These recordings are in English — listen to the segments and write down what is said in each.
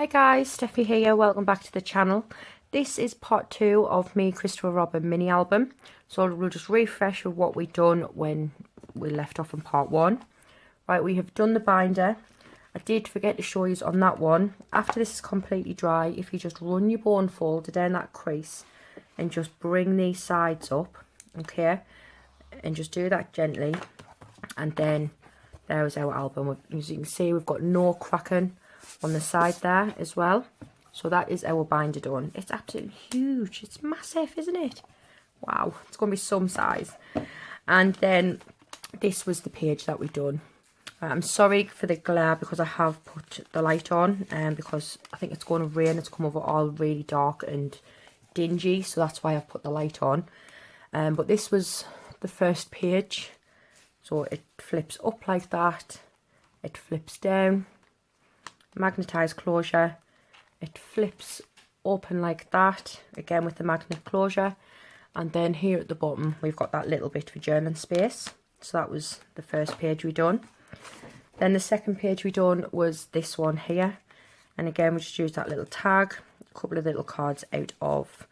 guys, Steffi here, welcome back to the channel. This is part 2 of me Christopher Robin mini album. So we'll just refresh with what we've done when we left off in part 1. Right, we have done the binder. I did forget to show you on that one. After this is completely dry, if you just run your bone folder down that crease and just bring these sides up, okay, and just do that gently, and then there is our album. As you can see, we've got no cracking on the side there as well. So that is our binder done. It's absolutely huge. It's massive, isn't it? Wow, it's going to be some size. And then this was the page that we've done. I'm sorry for the glare because I have put the light on, because I think it's going to rain. It's come over all really dark and dingy, so that's why I've put the light on. But this was the first page. So it flips up like that. It flips down. Magnetized closure. It flips open like that, again with the magnet closure. And then here at the bottom we've got that little bit for journaling space. So that was the first page we done. Then the second page we done was this one here, and again we just used that little tag, a couple of little cards out of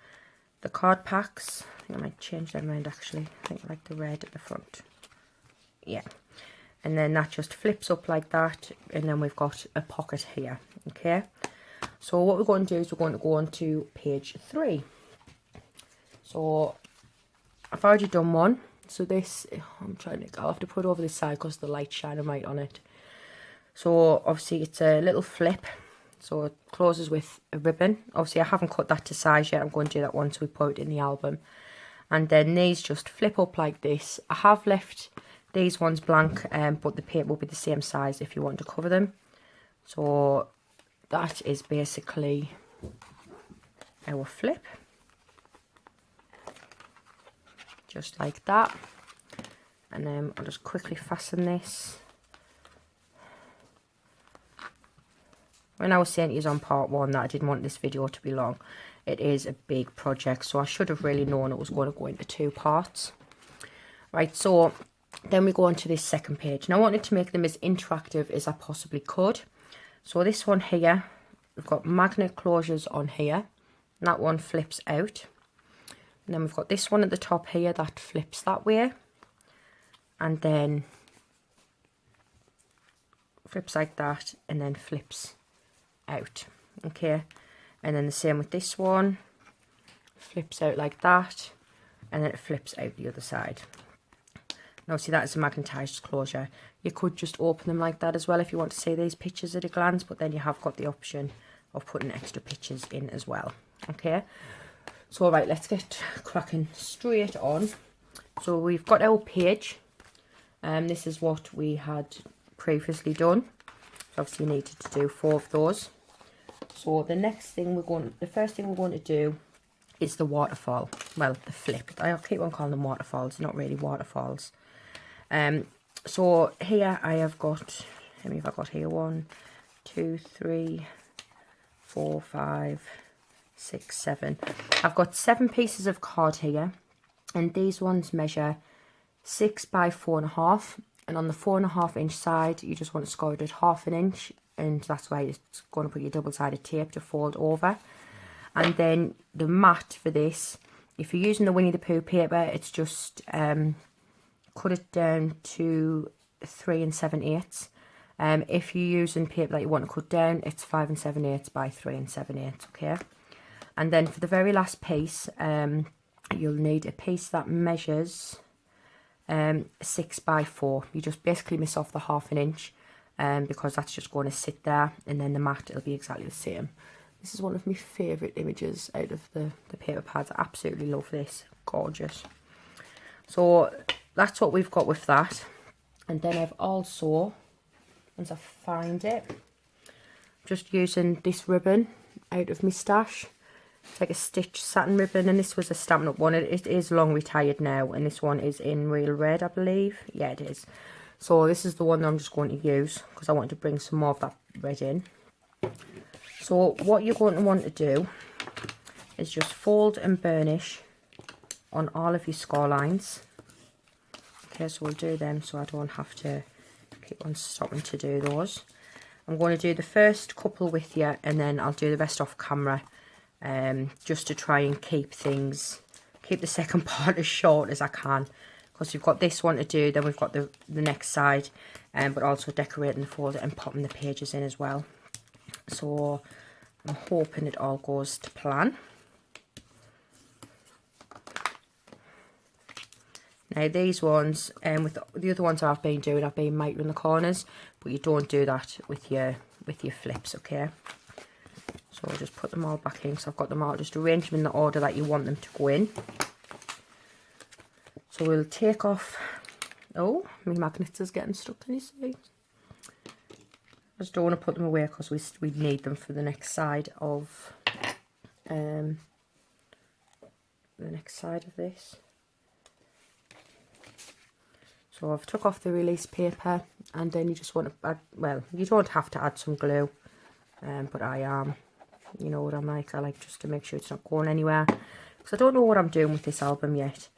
the card packs. I think I might change them around actually. I think I like the red at the front. Yeah, and then that just flips up like that, and then we've got a pocket here. Okay, so what we're going to do is we're going to go on to page 3. So I've already done one. So this, I'll have to put it over this side because the light's shining right on it. So obviously it's a little flip, so it closes with a ribbon. Obviously I haven't cut that to size yet. I'm going to do that once we put it in the album. And then these just flip up like this. I have left these ones blank, but the paper will be the same size if you want to cover them. So that is basically our flip. Just like that. And then I'll just quickly fasten this. When I was saying to you on part 1 that I didn't want this video to be long, it is a big project, so I should have really known it was going to go into 2 parts. Right, so then we go on to this second page. Now I wanted to make them as interactive as I possibly could. So this one here, we've got magnet closures on here, and that one flips out. And then we've got this one at the top here that flips that way, and then flips like that, and then flips out. Okay, and then the same with this one, flips out like that, and then it flips out the other side. Now see, that is a magnetized closure. You could just open them like that as well if you want to see these pictures at a glance, but then you have got the option of putting extra pictures in as well. Okay, so right, let's get cracking straight on. So we've got our page, and this is what we had previously done. So obviously you needed to do 4 of those. So the first thing we're going to do is the waterfall. Well, the flip. I keep on calling them waterfalls, not really waterfalls. So here I have got, how many have I got here? 1, 2, 3, 4, 5, 6, 7. I've got 7 pieces of card here, and these ones measure 6 by 4.5, and on the 4.5 inch side you just want to score it at 1/2 inch, and that's why it's going to put your double-sided tape to fold over. And then the mat for this, if you're using the Winnie the Pooh paper, it's just cut it down to 3 7/8. If you're using paper that you want to cut down, it's 5 7/8 by 3 7/8. Okay, and then for the very last piece, you'll need a piece that measures 6 by 4. You just basically miss off the 1/2 inch, because that's just going to sit there, and then the mat, it'll be exactly the same. This is one of my favourite images out of the paper pads. I absolutely love this. Gorgeous. So that's what we've got with that. And then I've also, once I find it, just using this ribbon out of my stash. It's like a stitch satin ribbon, and this was a Stampin' Up one. It is long retired now, and this one is in real red, I believe. Yeah, it is. So this is the one that I'm just going to use because I want to bring some more of that red in. So what you're going to want to do is just fold and burnish on all of your score lines. Okay, so we'll do them so I don't have to keep on stopping to do those. I'm going to do the first couple with you, and then I'll do the rest off camera, just to try and keep the second part as short as I can, because we've got this one to do, then we've got the next side, but also decorating the folder and popping the pages in as well. So I'm hoping it all goes to plan. Now these ones, with the other ones I've been doing, I've been mitering the corners, but you don't do that with your flips, okay? So I'll just put them all back in, so I've got them all, just arrange them in the order that you want them to go in. So we'll take off, oh, my magnets is getting stuck, can you see? I just don't want to put them away because we need them for the next side of, this. So I've took off the release paper, and then you just want to add, well, you don't have to add some glue, but I am, you know what I'm like, I like just to make sure it's not going anywhere, because I don't know what I'm doing with this album yet.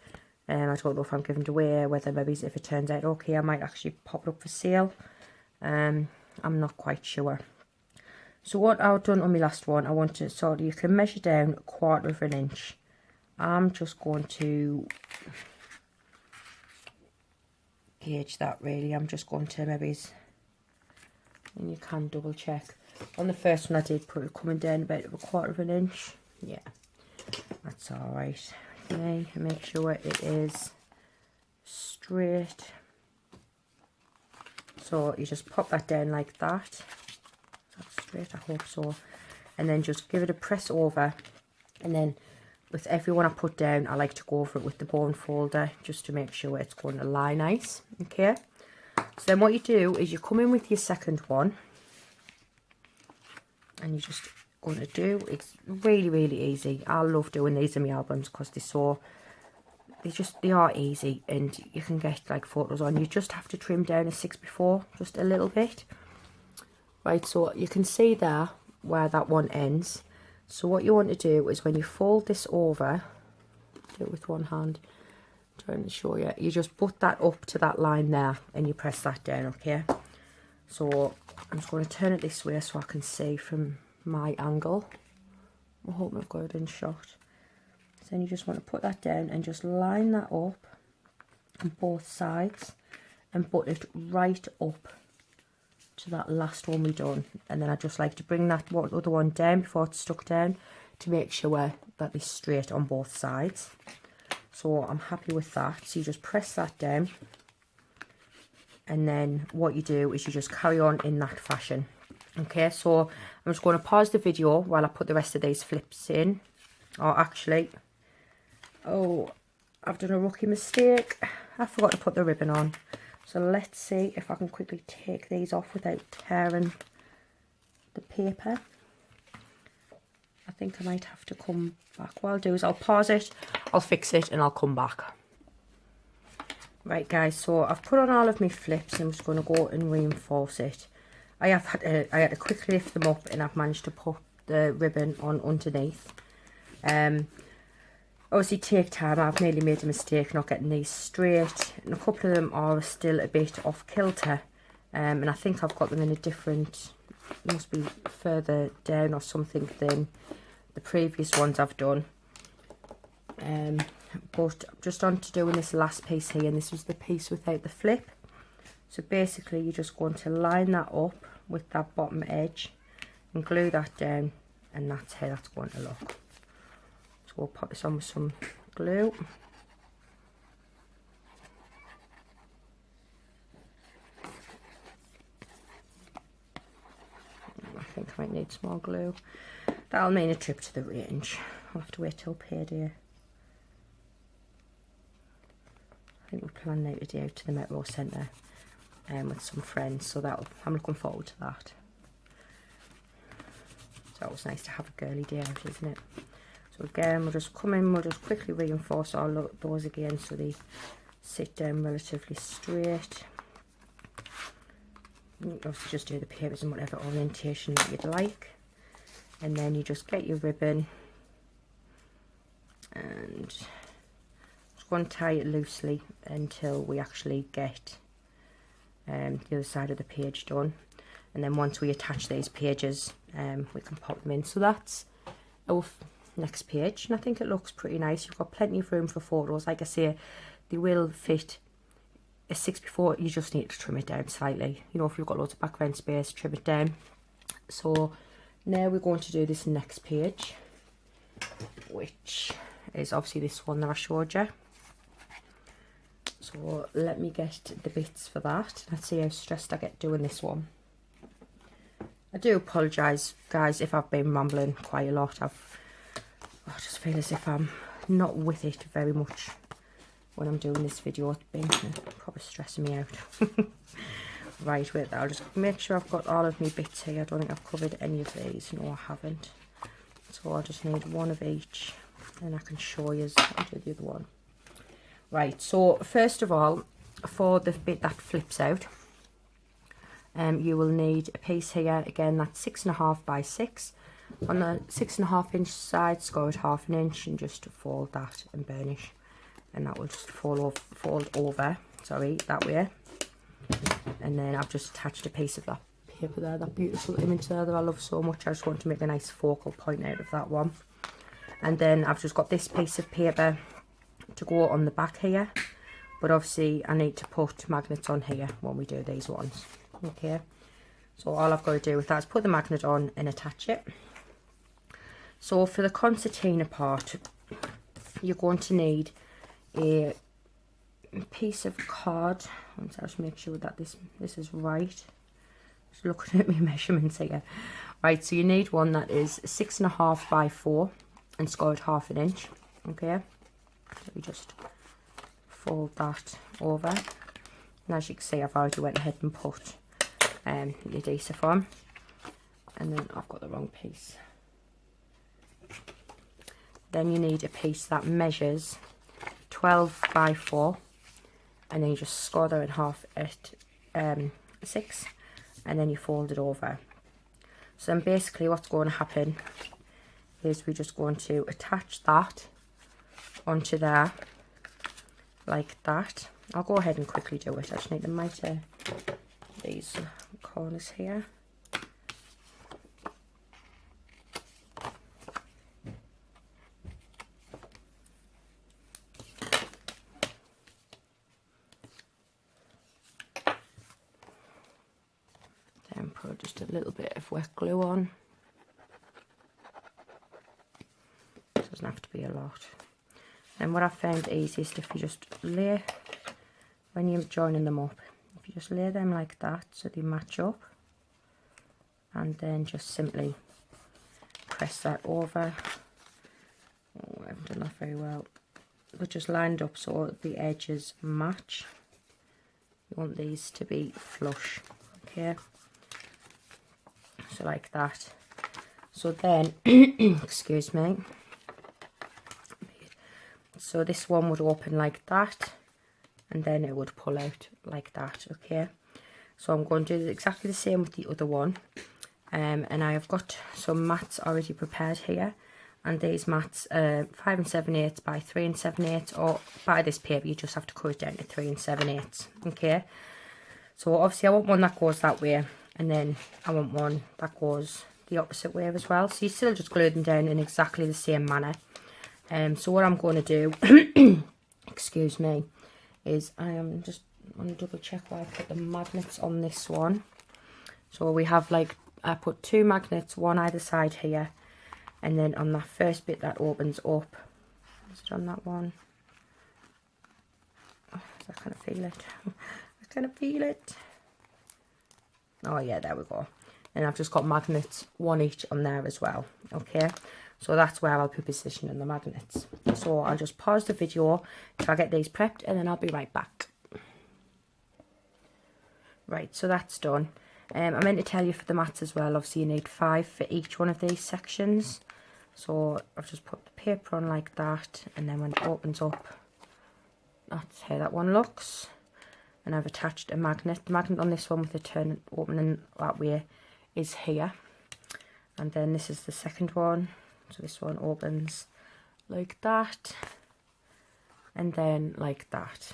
I don't know if I'm giving it away, whether maybe if it turns out okay, I might actually pop it up for sale. I'm not quite sure. So what I've done on my last one, I want to sort of, you can measure down 1/4 inch. I'm just going to gauge that really. I'm just going to maybe, and you can double check. On the first one I did put it coming down about 1/4 inch. Yeah, that's all right. Okay, make sure it is straight. So you just pop that down like that. That's straight, I hope so. And then just give it a press over, and then with every one I put down, I like to go over it with the bone folder just to make sure it's going to lie nice. Okay, so then what you do is you come in with your second one, and you're just going to do, it's really easy. I love doing these in my albums because they are easy, and you can get like photos on. You just have to trim down a 6x4 just a little bit. Right, so you can see there where that one ends. So what you want to do is when you fold this over, do it with one hand, trying to show you, you just put that up to that line there and you press that down, okay? So I'm just going to turn it this way so I can see from my angle. I hope I've got it in shot. So then you just want to put that down and just line that up on both sides and put it right up to that last one we done. And then I just like to bring that other one down before it's stuck down to make sure that it's straight on both sides. So I'm happy with that. So you just press that down, and then what you do is you just carry on in that fashion. Okay, so I'm just going to pause the video while I put the rest of these flips in. Or actually, oh, I've done a rookie mistake. I forgot to put the ribbon on. So let's see if I can quickly take these off without tearing the paper. I think I might have to come back. What I'll do is I'll pause it, I'll fix it, and I'll come back. Right guys, so I've put on all of my flips, and I'm just going to go and reinforce it. I had to quickly lift them up, and I've managed to put the ribbon on underneath. Obviously take time. I've nearly made a mistake not getting these straight, and a couple of them are still a bit off kilter, and I think I've got them in a different, must be further down or something than the previous ones I've done. But I'm just on to doing this last piece here, and this was the piece without the flip. So basically you're just going to line that up with that bottom edge and glue that down, and that's how that's going to look. So we'll pop this on with some glue. I think I might need some more glue. That'll mean a trip to the range. I'll have to wait till payday. I think we're planning out a day out to the Metro Centre with some friends, so I'm looking forward to that. So it was nice to have a girly day out, isn't it? So again, we'll just come in, we'll just quickly reinforce all those again so they sit down relatively straight. You obviously just do the papers in whatever orientation that you'd like. And then you just get your ribbon and just go and tie it loosely until we actually get the other side of the page done. And then once we attach these pages, we can pop them in. So that's our next page, and I think it looks pretty nice. You've got plenty of room for photos. Like I say, they will fit a 6x4. You just need to trim it down slightly. You know, if you've got loads of background space, trim it down. So now we're going to do this next page, which is obviously this one that I showed you. So let me get the bits for that. Let's see how stressed I get doing this one. I do apologise, guys, if I've been rambling quite a lot. I just feel as if I'm not with it very much when I'm doing this video. It's been probably stressing me out. Right, wait, I'll just make sure I've got all of my bits here. I don't think I've covered any of these. No, I haven't. So I just need one of each, and I can show you. I'll do the other one. Right, so first of all, for the bit that flips out, you will need a piece here. Again, that's 6.5 by 6. On the 6.5 inch side, score it 1/2 inch and just fold that and burnish, and that will just fold over. Sorry, that way. And then I've just attached a piece of that paper there, that beautiful image there that I love so much. I just want to make a nice focal point out of that one. And then I've just got this piece of paper to go on the back here, but obviously I need to put magnets on here when we do these ones. Okay, so all I've got to do with that is put the magnet on and attach it. So for the concertina part, you're going to need a piece of card. I'll just make sure that this is right. Just looking at my measurements here. Right, so you need one that is 6.5 by 4 and scored 1/2 inch. Okay, so we just fold that over, and as you can see, I've already went ahead and put the adhesive on, and then I've got the wrong piece. Then you need a piece that measures 12 by 4, and then you just score that in half at 6, and then you fold it over. So then basically what's going to happen is we're just going to attach that onto there like that. I'll go ahead and quickly do it. I just need to mitre these corners here. Then put just a little bit of wet glue on. Doesn't have to be a lot. And what I found easiest, if you just lay, when you're joining them up, if you just lay them like that so they match up, and then just simply press that over. Oh, I haven't done that very well, but just lined up so the edges match. You want these to be flush, okay, so like that. So then excuse me, so this one would open like that, and then it would pull out like that. Okay, so I'm going to do exactly the same with the other one, and I have got some mats already prepared here, and these mats are 5 7/8 by 3 7/8, or by this paper you just have to cut it down to 3 7/8. Okay, so obviously I want one that goes that way, and then I want one that goes the opposite way as well, so you still just glue them down in exactly the same manner. So what I'm going to do excuse me, is I am just going to double check why I put the magnets on this one. So we have, like, I put 2 magnets, one either side here, and then on that first bit that opens up, is it on that one? Oh, I kind of feel it. I kind of feel it. Oh yeah, there we go. And I've just got magnets, 1 each on there as well. Okay, so that's where I'll be positioning the magnets. So I'll just pause the video till I get these prepped, and then I'll be right back. Right, so that's done. I meant to tell you for the mats as well, obviously you need 5 for each one of these sections. So I've just put the paper on like that, and then when it opens up, that's how that one looks. And I've attached a magnet. The magnet on this one with the turn opening that way is here. And then this is the second one. So this one opens like that, and then like that.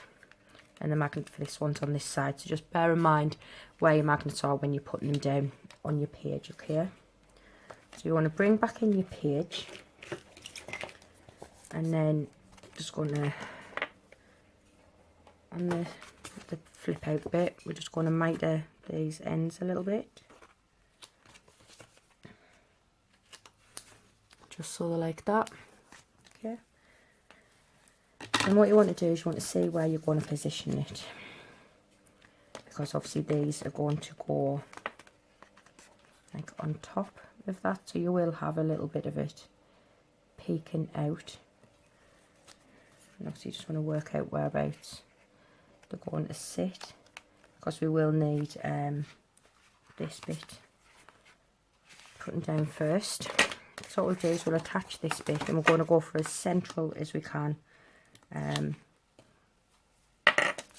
and the magnet for this one's on this side. So just bear in mind where your magnets are when you're putting them down on your page, okay? So you want to bring back in your page, and then just going to, on the flip out bit, we're just going to miter these ends a little bit, just so they're like that, okay? And what you want to do is you want to see where you're going to position it, because obviously these are going to go like on top of that, so you will have a little bit of it peeking out. And obviously you just want to work out whereabouts they're going to sit, because we will need this bit putting down first. So what we'll do is we'll attach this bit, and we're going to go for as central as we can.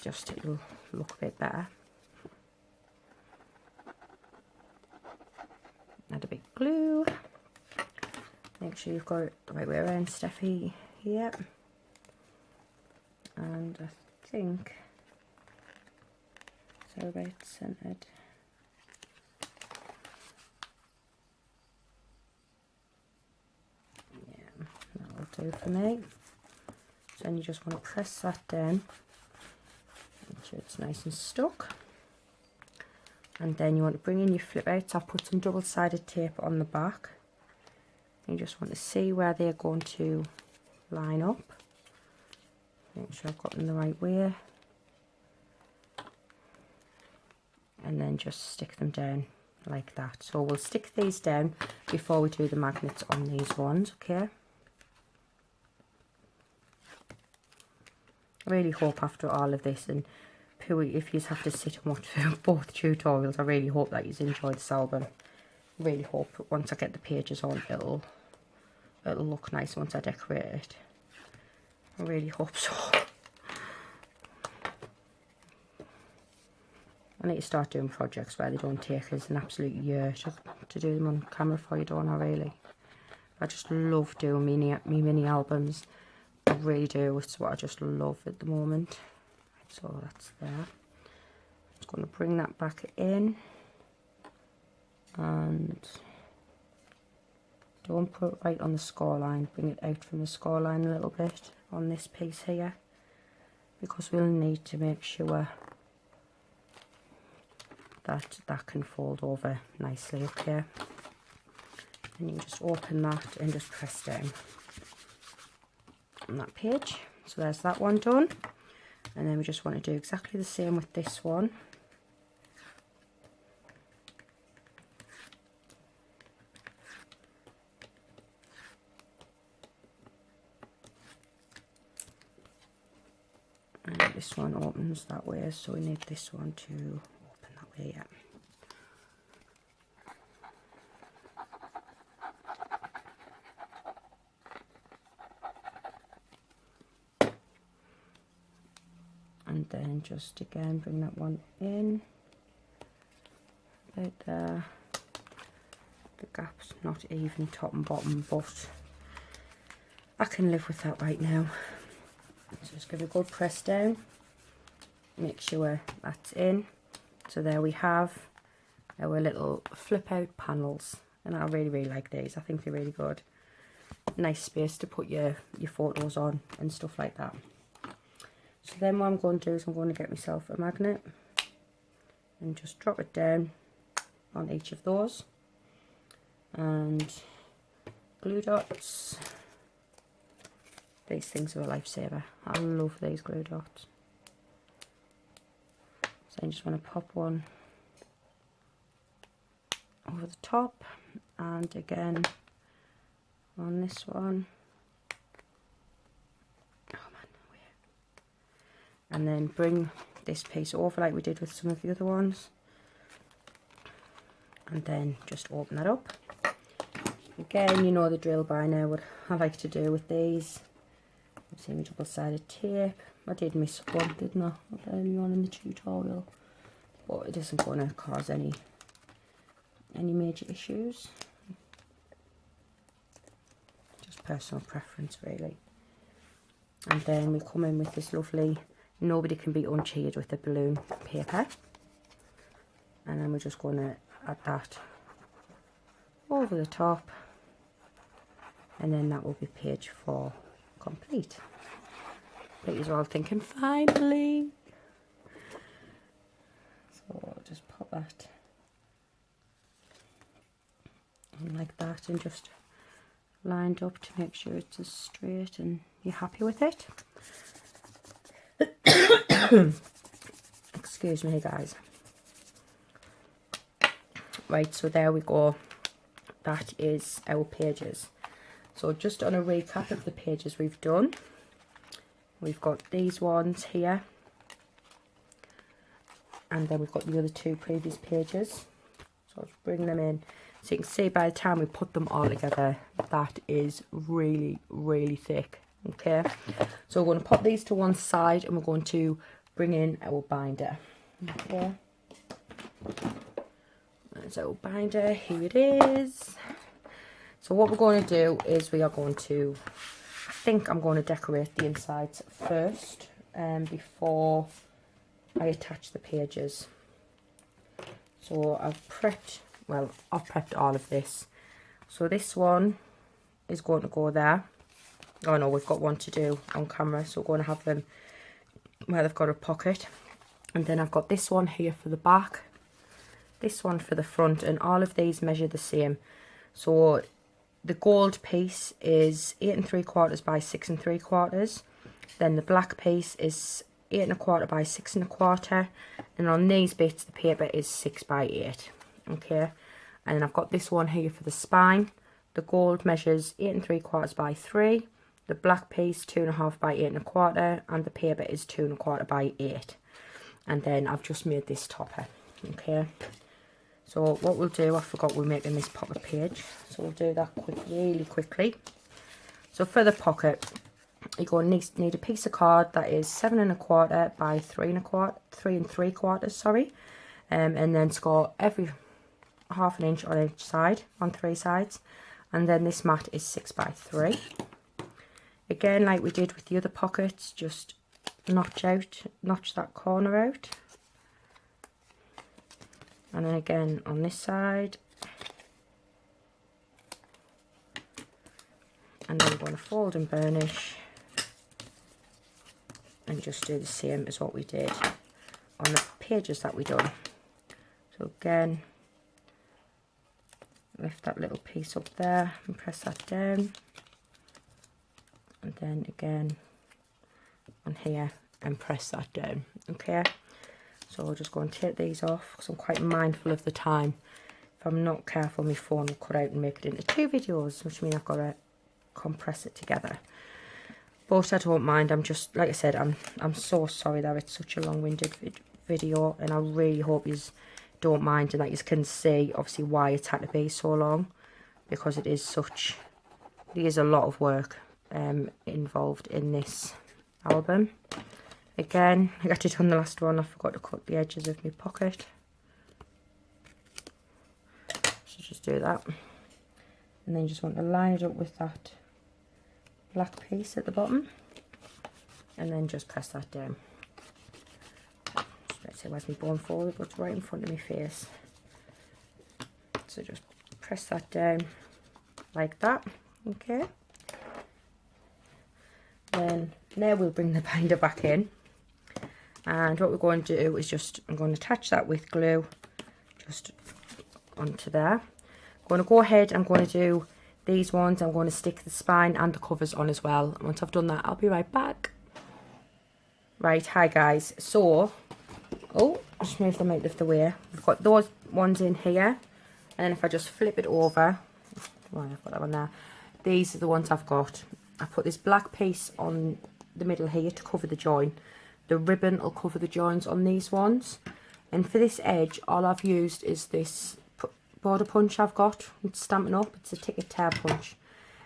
Just it'll look a bit better. Add a bit of glue. Make sure you've got it the right way around, Steffi, here. And I think so, about centered. Yeah, that'll do for me. So then you just want to press that down, make sure it's nice and stuck. And then you want to bring in your flip outs. I've put some double-sided tape on the back. You just want to see where they're going to line up. Make sure I've got them the right way. And then just stick them down like that. So we'll stick these down before we do the magnets on these ones, okay? I really hope after all of this, and if you have to sit and watch both tutorials, I really hope that you've enjoyed this album. I really hope once I get the pages on, it'll look nice once I decorate it. I really hope so. I need to start doing projects where they don't take us an absolute year to do them on camera for you, don't I, really? I just love doing me mini albums. I really do. It's what I just love at the moment. So that's there. Just going to bring that back in, and don't put it right on the score line. Bring it out from the score line a little bit on this piece here, because we'll need to make sure that that can fold over nicely, okay? And you just open that and just press down on that page. So there's that one done. And then we just want to do exactly the same with this one. And this one opens that way, so we need this one to open that way, yeah. And then just again bring that one in about there. The gap's not even top and bottom, but I can live with that right now. So just give it a good press down, make sure that's in. So there we have our little flip out panels, and I really like these. I think they're really good. Nice space to put your photos on and stuff like that. So then what I'm going to do is I'm going to get myself a magnet and just drop it down on each of those, and glue dots. These things are a lifesaver. I love these glue dots. So I just want to pop one over the top, and again on this one. And then bring this piece over like we did with some of the other ones, and then just open that up. Again, you know the drill by now, what I like to do with these. I've seen double-sided tape. I did miss one, didn't I, early on in the tutorial, but it isn't going to cause any major issues. Just personal preference, really. And then we come in with this lovely Nobody can be uncheered with the balloon paper. And then we're just going to add that over the top, and then that will be page 4 complete. But you're all thinking, finally. So I'll just pop that in like that and just lined up to make sure it's as straight and you're happy with it. Excuse me, guys. Right, so there we go. That is our pages. So just on a recap of the pages we've done, we've got these ones here, and then we've got the other 2 previous pages. So I'll just bring them in. So you can see by the time we put them all together, that is really, really thick. Okay, so we're going to pop these to one side and we're going to bring in our binder. Okay, there's our binder, here it is. So what we're going to do is we are going to, I think I'm going to decorate the insides first, before I attach the pages. So I've prepped all of this. So this one is going to go there. Oh no, we've got one to do on camera, so we're going to have them where they've got a pocket. And then I've got this one here for the back, this one for the front, and all of these measure the same. So the gold piece is 8 3/4 by 6 3/4. Then the black piece is 8 1/4 by 6 1/4. And on these bits, the paper is 6 by 8. Okay. And then I've got this one here for the spine. The gold measures 8 3/4 by 3. The black piece 2 1/2 by 8 1/4. And the paper is 2 1/4 by 8. And then I've just made this topper. Okay. So what we'll do, I forgot we're making this pocket page, so we'll do that really quickly. So for the pocket, you're going to need a piece of card that is 7 1/4 by 3 3/4, sorry. And then it's got every ½ inch on each side, on 3 sides. And then this mat is 6 by 3. Again, like we did with the other pockets, just notch that corner out. And then again on this side. And then we're going to fold and burnish. And just do the same as what we did on the pages that we done. So again, lift that little piece up there and press that down. And then again on here and press that down. Okay. So I'll just go and take these off because I'm quite mindful of the time. If I'm not careful, my phone will cut out and make it into 2 videos, which means I've got to compress it together. But I don't mind. I'm just, like I said, I'm so sorry that it's such a long-winded video, and I really hope you don't mind and that you can see obviously why it's had to be so long, because it is a lot of work involved in this album. Again, like I did on the last one, I forgot to cut the edges of my pocket. So just do that. And then you just want to line it up with that black piece at the bottom. And then just press that down. Let's see, where's my bone forward, but it's right in front of my face. So just press that down like that. Okay. Then now we'll bring the binder back in. And what we're going to do is I'm going to attach that with glue just onto there. I'm going to go ahead, I'm going to do these ones. I'm going to stick the spine and the covers on as well. And once I've done that, I'll be right back. Right, hi guys. So, I'll just move them out of the way. We've got those ones in here. And then if I just flip it over, well, I've got that one there. These are the ones I've got. I put this black piece on the middle here to cover the join. The ribbon will cover the joins on these ones. And for this edge, all I've used is this border punch I've got. It's Stampin' Up. It's a ticket tear punch.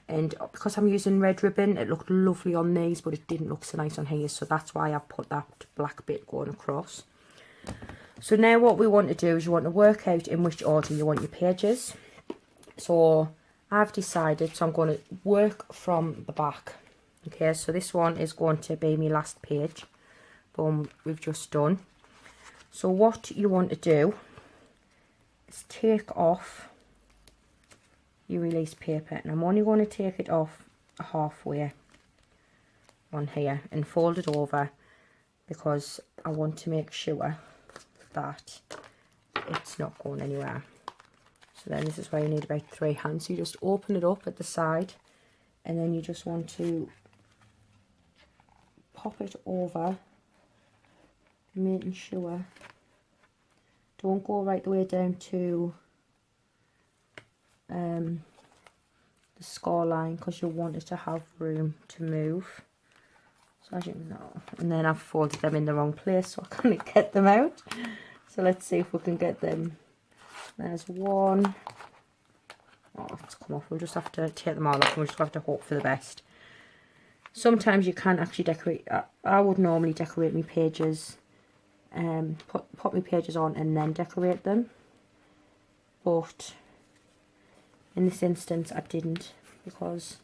And because I'm using red ribbon, it looked lovely on these, but it didn't look so nice on here. So that's why I've put that black bit going across. So now what we want to do is you want to work out in which order you want your pages. So I've decided, so I'm going to work from the back. Okay, so this one is going to be my last page. boom, we've just done. So what you want to do is take off your release paper, and I'm only going to take it off halfway on here and fold it over, because I want to make sure that it's not going anywhere. So then this is why you need about 3 hands. So you just open it up at the side, and then you just want to pop it over, making sure, don't go right the way down to the score line, because you want it to have room to move. So as you know, and then I've folded them in the wrong place, so I can't get them out. So let's see if we can get them. There's one. Oh, it's come off. We'll just have to take them all off, and we'll just have to hope for the best. Sometimes you can actually decorate. I would normally decorate my pages, put my pages on and then decorate them. But in this instance I didn't, because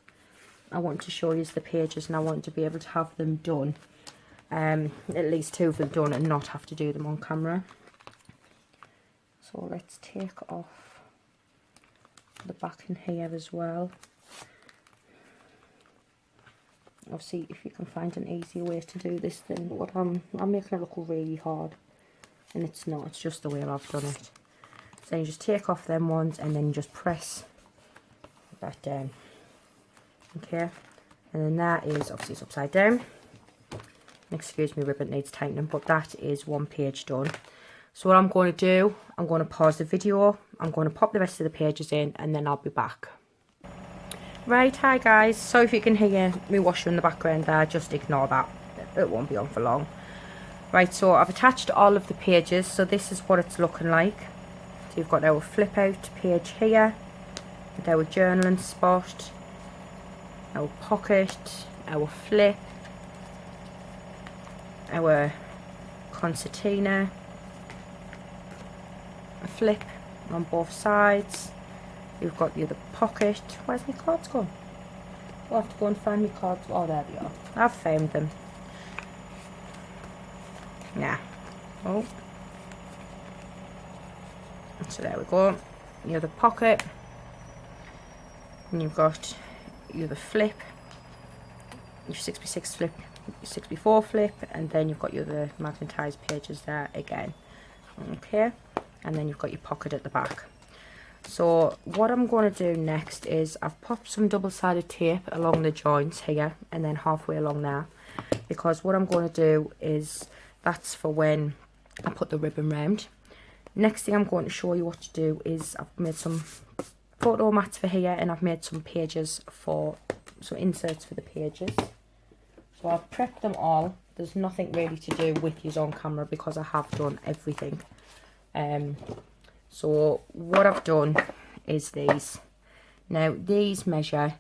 I want to show you the pages and I want to be able to have them done. At least 2 of them done, and not have to do them on camera. So let's take off the back in here as well. Obviously, if you can find an easier way to do this, then what I'm making it look really hard, and it's not, it's just the way I've done it. So you just take off them ones and then you just press that down. Okay, and then that is, obviously it's upside down. Excuse me, ribbon needs tightening, but that is 1 page done. So what I'm going to do, I'm going to pause the video, I'm going to pop the rest of the pages in, and then I'll be back. Right, hi guys, so if you can hear me washer in the background there, just ignore that, it won't be on for long. Right, so I've attached all of the pages, so this is what it's looking like. So you've got our flip out page here, with our journaling spot, our pocket, our flip, our concertina, a flip on both sides. You've got the other pocket. Where's my cards gone? I'll have to go and find my cards. Oh, there they are. I've found them. Yeah. Oh. So there we go. The other pocket. And you've got your other flip. Your 6x6 flip. Your 6x4 flip. And then you've got your other magnetised pages there again. Okay. And then you've got your pocket at the back. So what I'm going to do next is I've popped some double-sided tape along the joints here and then halfway along there, because what I'm going to do is, that's for when I put the ribbon round. Next thing I'm going to show you what to do is I've made some photo mats for here, and I've made some pages for, some inserts for the pages. So I've prepped them all. There's nothing really to do with these on camera because I have done everything. So what I've done is these. Now these measure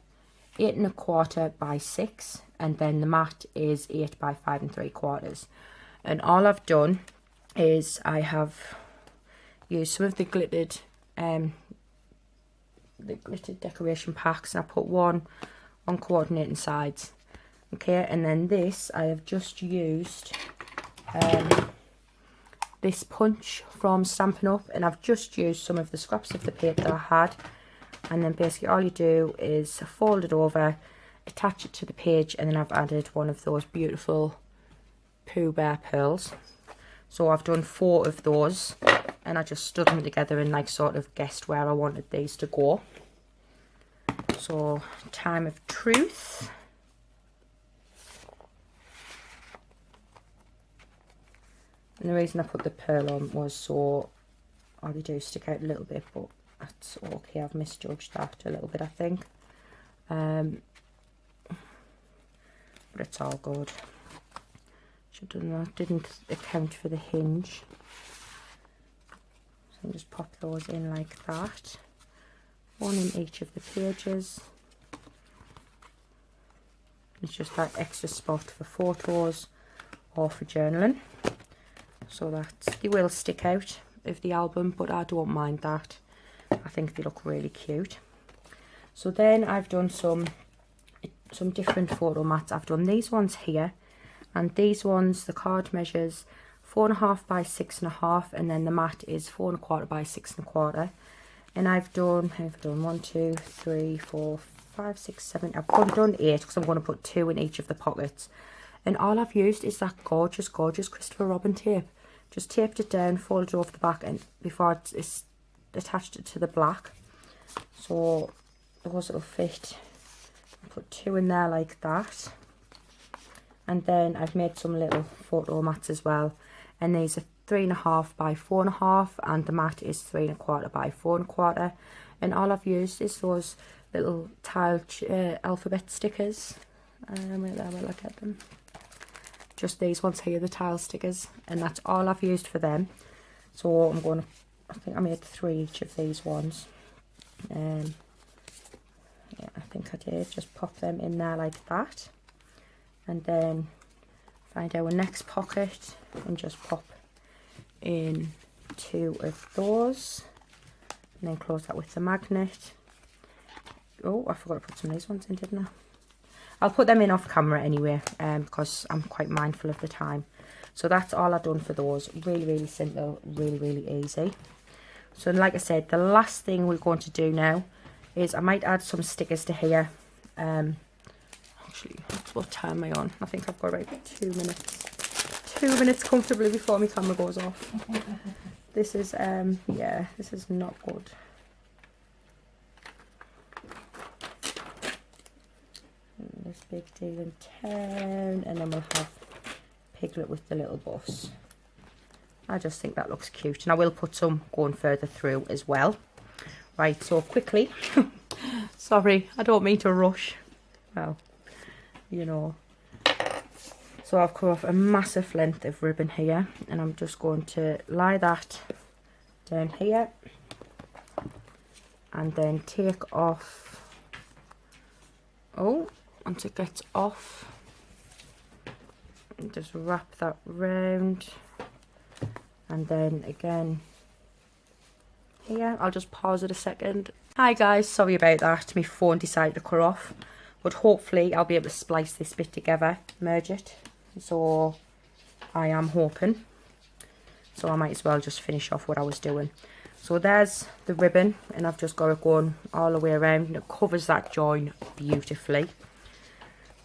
8 1/4 by 6, and then the mat is 8 by 5 3/4. And all I've done is I have used some of the glittered decoration packs, and I put one on coordinating sides. Okay, and then this I have just used this punch from Stampin' Up, and I've just used some of the scraps of the paper that I had, and then basically all you do is fold it over, attach it to the page, and then I've added one of those beautiful Pooh Bear pearls. So I've done 4 of those, and I just stood them together and like sort of guessed where I wanted these to go. So time of truth. And the reason I put the pearl on was so, oh, they do stick out a little bit, but that's okay. I've misjudged that a little bit, I think. But it's all good. Should have done that. Didn't account for the hinge. So I'll just pop those in like that. One in each of the pages. It's just that extra spot for photos or for journaling. So that they will stick out of the album, but I don't mind that. I think they look really cute. So then I've done some different photo mats. I've done these ones here, And these ones, the card measures 4.5 by 6.5, and then the mat is 4.25 by 6.25. And I've done 1, 2, 3, 4, 5, 6, 7. I've probably done 8 because I'm going to put 2 in each of the pockets. And all I've used is that gorgeous Christopher Robin tape. Just taped it down, folded it over the back, and before it's attached it to the black. So those will fit. Put 2 in there like that. And then I've made some little photo mats as well. And these are 3.5 by 4.5, and the mat is 3.25 by 4.25. And all I've used is those little tile alphabet stickers. Where will I get them? Just these ones here, the tile stickers, and that's all I've used for them. So I'm going to, I think I made 3 each of these ones. Yeah, I think I did. Just pop them in there like that, and then find our next pocket and just pop in 2 of those, and then close that with the magnet. Oh, I forgot to put some of these ones in, didn't I? I'll put them in off camera anyway, because I'm quite mindful of the time. So that's all I've done for those. Really simple, really easy. So like I said, the last thing we're going to do now is I might add some stickers to here. Actually, what time am I on? I think I've got about 2 minutes. 2 minutes comfortably before my camera goes off. This is, yeah, this is not good. This big deal in town, and then we'll have Piglet with the little bus. I just think that looks cute, and I will put some going further through as well. Right, so quickly, sorry, I don't mean to rush. Well, you know. So I've cut off a massive length of ribbon here, and I'm just going to lie that down here, and then take off, once it gets off, and just wrap that round, and then again here. I'll just pause it a second. Hi guys, sorry about that, my phone decided to cut off, but hopefully I'll be able to splice this bit together, merge it, so I am hoping. So I might as well just finish off what I was doing. So there's the ribbon, and I've just got it going all the way around, and it covers that join beautifully.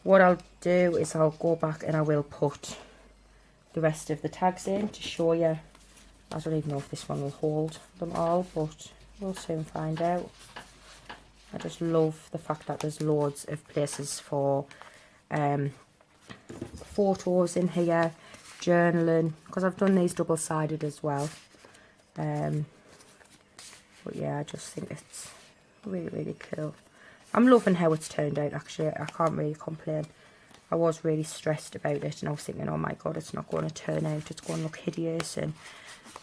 What I'll do is I'll go back and I will put the rest of the tags in to show you. I don't even know if this one will hold them all, but we'll soon find out. I just love the fact that there's loads of places for photos in here, journaling, because I've done these double-sided as well. But yeah, I just think it's really cool. I'm loving how it's turned out, actually. I can't really complain. I was really stressed about it, and I was thinking, oh my god, it's not going to turn out, it's going to look hideous and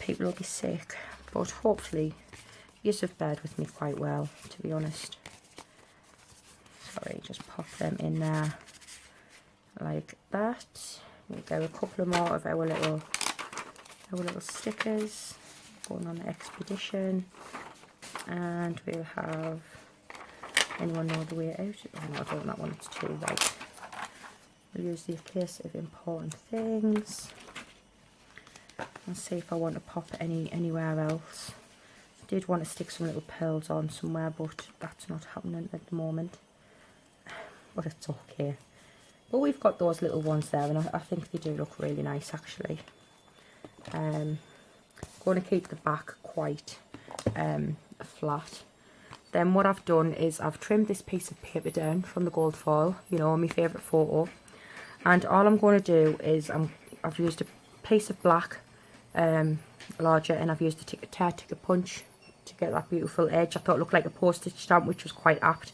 people will be sick. But hopefully you have bared with me quite well, to be honest. Sorry, just pop them in there like that. We'll go a couple of more of our little stickers going on the expedition, and we'll have anyone know the way out. Oh no, I don't want that one, it's too light. We'll use the case of important things and see if I want to pop anywhere else. I did want to stick some little pearls on somewhere, but that's not happening at the moment. But it's okay. But we've got those little ones there, and I think they do look really nice, actually. Going to keep the back quite flat. Then what I've done is I've trimmed this piece of paper down from the gold foil, you know, my favourite photo. And all I'm going to do is I've used a piece of black larger, and I've used a tear ticket punch to get that beautiful edge. I thought it looked like a postage stamp, which was quite apt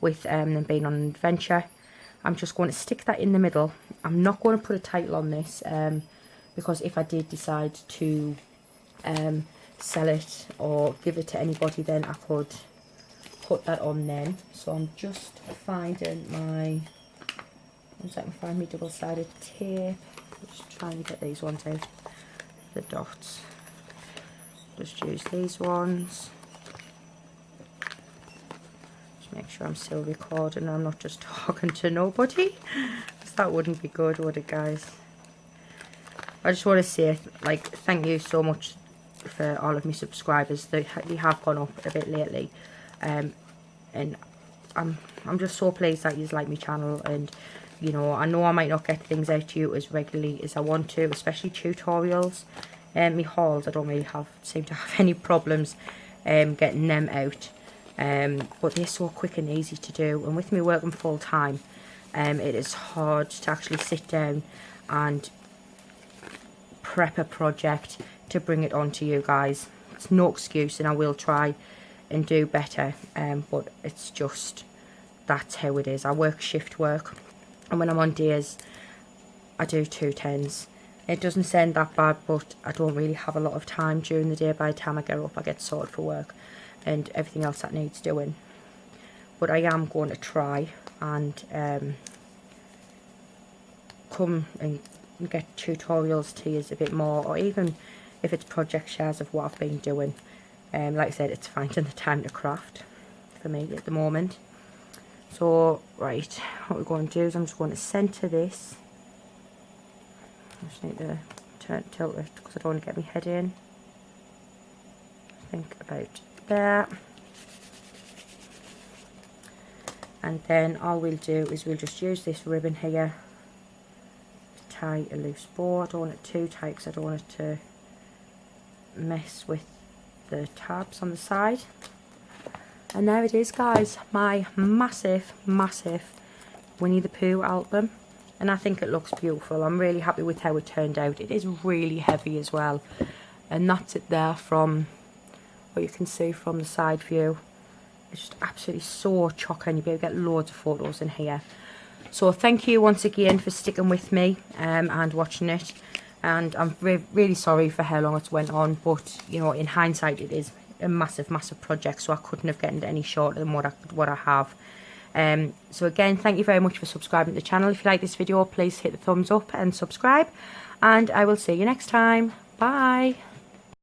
with them being on an adventure. I'm just going to stick that in the middle. I'm not going to put a title on this because if I did decide to sell it or give it to anybody, then I could put that on then. So I'm just finding my, once I can find my double-sided tape, just trying to get these ones out, the dots. Just use these ones. Just make sure I'm still recording, I'm not just talking to nobody. because that wouldn't be good, would it, guys? I just want to say, like, thank you so much for all of my subscribers. They have gone up a bit lately, and I'm just so pleased that you like my channel. And you know I might not get things out to you as regularly as I want to, especially tutorials. My hauls, I don't really seem to have any problems getting them out, but they're so quick and easy to do. And with me working full time, it is hard to actually sit down and prep a project to bring it on to you guys. It's no excuse, and I will try and do better, but it's just, that's how it is. I work shift work, and when I'm on days I do 210s. It doesn't sound that bad, but I don't really have a lot of time during the day. By the time I get up, I get sorted for work and everything else that needs doing. But I am going to try and come and get tutorials to you a bit more, or even if it's project shares of what I've been doing. Like I said, it's finding the time to craft for me at the moment. So right, what we're going to do is I'm just going to centre this. I just need to tilt it because I don't want to get my head in. Think about there. And then all we'll do is we'll just use this ribbon here to tie a loose bow. I don't want it too tight because I don't want it to mess with the tabs on the side. And there it is, guys, my massive Winnie the Pooh album, and I think it looks beautiful. I'm really happy with how it turned out. It is really heavy as well, and that's it there from what you can see from the side view. It's just absolutely so chocker, and you'll be able to get loads of photos in here. So thank you once again for sticking with me and watching it. And I'm really sorry for how long it's went on, but you know, in hindsight, it is a massive project, so I couldn't have gotten any shorter than what I have. So again, thank you very much for subscribing to the channel. If you like this video, please hit the thumbs up and subscribe, and I will see you next time. Bye.